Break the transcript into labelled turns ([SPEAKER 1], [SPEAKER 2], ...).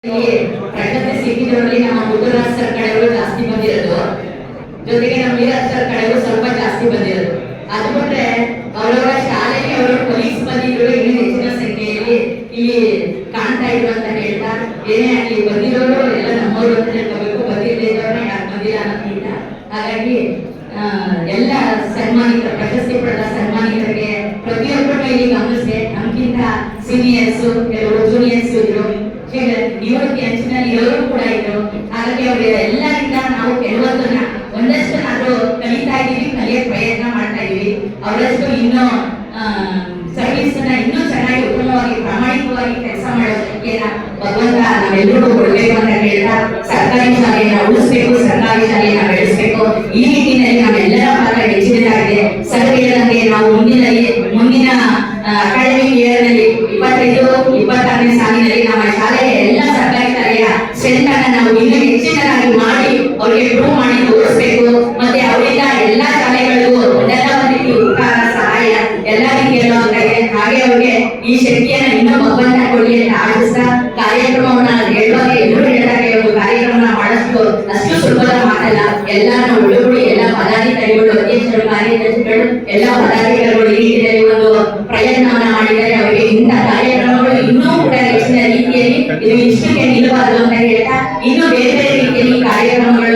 [SPEAKER 1] ಪ್ರಶಸ್ತಿ ಸಿಕ್ಕಿದ್ರಲ್ಲಿ ನಮ್ಮ ಮುತ್ತುರಾಜ್ ಸರ್ ಕಡೆಯವರು ಜಾಸ್ತಿ ಬಂದಿರೋದು, ಜೊತೆಗೆ ನಮ್ಮ ವೀರರಾಜ್ ಸರ್ ಕಡೆಯವರು ಸ್ವಲ್ಪ ಜಾಸ್ತಿ ಬಂದಿರೋದು. ಅದು ಬಿಟ್ರೆ ಅವರವರ ಶಾಲೆಗೆ ಅವರು ಪೊಲೀಸ್ ಬಂದಿದ್ರು ಇನ್ನೂ ಹೆಚ್ಚಿನ ಸಂಖ್ಯೆಯಲ್ಲಿ ಇಲ್ಲಿ ಕಾಣ್ತಾ ಇದ್ರು ಅಂತ ಹೇಳ್ತಾ, ಏನೇ ಆಗಲಿ ಬಂದಿರೋರು ಎಲ್ಲ ನಮ್ಮವರು ಅಂತ ಹೇಳ್ಕೋಬೇಕು, ಬಂದಿದ್ದವ್ರನ್ನ ಯಾರು ಬಂದಿಲ್ಲ ಅನ್ನೋದಿಲ್ಲ. ಹಾಗಾಗಿ ಎಲ್ಲ ಸನ್ಮಾನಿತ ಪ್ರಶಸ್ತಿ ಪಡೆದ ಸನ್ಮಾನಿತರಿಗೆ ಪ್ರತಿಯೊಬ್ಬರನ್ನು ಇಲ್ಲಿ ಗಮನಿಸಿದೆ. ನಮ್ಗಿಂತ ಸೀನಿಯರ್ಸ್ ಕೆಲವರು ಜೂನಿಯರ್ಸ್ ಇದ್ರು, ನಿವೃತ್ತಿ ಅಂಚಿನಲ್ಲಿ ಎಲ್ಲರೂ ಕೂಡ ಇದ್ರು. ಹಾಗಾಗಿ ಅವರಿಗೆ ಎಲ್ಲರಿಂದ ನಾವು ಕೆಲವೊಂದನ್ನ ಒಂದಷ್ಟನ್ನಾದ್ರೂ ಕಲಿತಾ ಇದೀವಿ, ಕಲಿಯಕ್ ಪ್ರಯತ್ನ ಮಾಡ್ತಾ ಇದೀವಿ. ಅವರಷ್ಟು ಇನ್ನೂ ಸರ್ವಿಸ್ ನ ಇನ್ನೂ ಚೆನ್ನಾಗಿ ಉತ್ತಮವಾಗಿ ಪ್ರಾಮಾಣಿಕವಾಗಿ ಕೆಲಸ ಮಾಡೋದಕ್ಕೆ ಭಗವಂತ ನಾವೆಲ್ಲರಿಗೂ ಕೊಡ್ಬೇಕು ಅಂತ ಹೇಳ್ತಾ, ಸರ್ಕಾರಿ ಶಾಲೆಯನ್ನ ಉಳಿಸ್ಬೇಕು, ಸರ್ಕಾರಿ ಶಾಲೆಯನ್ನ ಬೆಳೆಸಬೇಕು. ಈ ನಿಟ್ಟಿನಲ್ಲಿ ನಾವೆಲ್ಲರ ಪಾತ್ರ ಹೆಚ್ಚಿನದಾಗಿದೆ. ಸರ್ ಹೇಳಿದಂಗೆ ನಾವು ಮುಂದಿನ ಅಕಾಡೆಮಿಕ್ ಇಯರ್ ನಲ್ಲಿ 25-26ನೇ ಸಾಲಿನಲ್ಲಿ ನಮ್ಮ ಶಾಲೆಯ ಎಲ್ಲ ಸರ್ಕಾರಿ ಶಾಲೆಯ ಸ್ಟ್ರೆಂತ್ ಅನ್ನ ನಾವು ಇನ್ನೂ ಹೆಚ್ಚಿನದಾಗಿ ಮಾಡಿ ಅವರಿಗೆ ಪ್ರೂವ್ ಮಾಡಿ ತೋರಿಸಬೇಕು. ಮತ್ತೆ ಅವರಿಂದ ಎಲ್ಲಾ ಶಾಲೆಗಳಿಗೂ ಎಲ್ಲ ರೀತಿ ಉಪಕಾರ ಸಹಾಯ ಎಲ್ಲ ರೀತಿಯಲ್ಲೂ ಆಗ್ತದೆ. ಹಾಗೆ ಅವ್ರಿಗೆ ಈ ಶಕ್ತಿಯನ್ನ ಇನ್ನೂ ಭಗವಂತ ಕೊಡಿ ಅಂತ ಆಶಿಸ್ತಾ, ಕಾರ್ಯಕ್ರಮವನ್ನ ಹೇಳುವಾಗ ಎಲ್ಲರೂ ಹೇಳಿದಾಗ ಒಂದು ಕಾರ್ಯಕ್ರಮ ಮಾಡಷ್ಟು ಅಷ್ಟು ಸುಲಭದ ಮಾತಲ್ಲ. ಎಲ್ಲಾನು ಒಳಗೂಡಿ ಎಲ್ಲ ಪದಾಧಿಕಾರಿಗಳು, ಅಧ್ಯಕ್ಷರು, ಕಾರ್ಯದರ್ಶಿಗಳು, ಎಲ್ಲ ಪದಾಧಿಕಾರಿಗಳು ಈ ರೀತಿಯಲ್ಲಿ ಒಂದು ಪ್ರಯತ್ನವನ್ನ ಮಾಡಿದರೆ ಅವರಿಗೆ ಇಂಥ ಕಾರ್ಯಕ್ರಮಗಳು ಇನ್ನೂ ಕೂಡ ಹೆಚ್ಚಿನ ರೀತಿಯಲ್ಲಿ ಇದು ಇಷ್ಟಕ್ಕೆ ನಿಲ್ಲಬಾರದು ಅಂತ ಹೇಳ್ತಾ, ಇನ್ನೂ ಬೇರೆ ಬೇರೆ ರೀತಿಯಲ್ಲಿ ಕಾರ್ಯಕ್ರಮಗಳು